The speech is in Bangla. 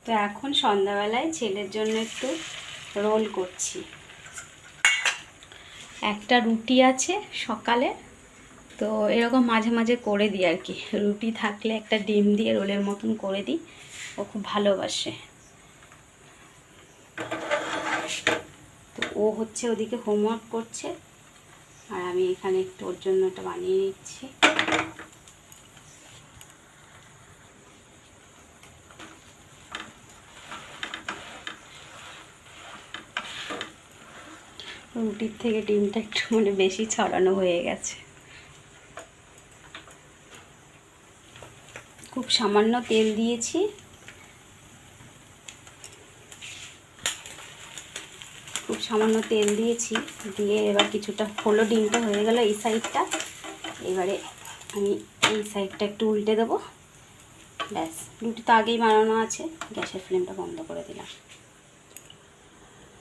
তো এখন সন্ধ্যাবেলায় ছেলের জন্য একটু রোল করছি। একটা রুটি আছে সকালে, তো এরকম মাঝে মাঝে করে দিই আর কি। রুটি থাকলে একটা ডিম দিয়ে রোলের মতন করে দিই, ও খুব ভালোবাসে। তো ও হচ্ছে ওদিকে হোমওয়ার্ক করছে, আর আমি এখানে একটু ওর জন্য এটা বানিয়ে নিচ্ছি। রুটির থেকে ডিমটা একটু মানে বেশি ছড়ানো হয়ে গেছে। খুব সামান্য তেল দিয়েছি, দিয়ে এবার কিছুটা হলো, ডিমটা হয়ে গেল এই সাইডটা। এবারে আমি এই সাইডটা একটু উল্টে দেবো, ব্যাস। রুটি তো আগেই বানানো আছে, গ্যাসের ফ্লেমটা বন্ধ করে দিলাম।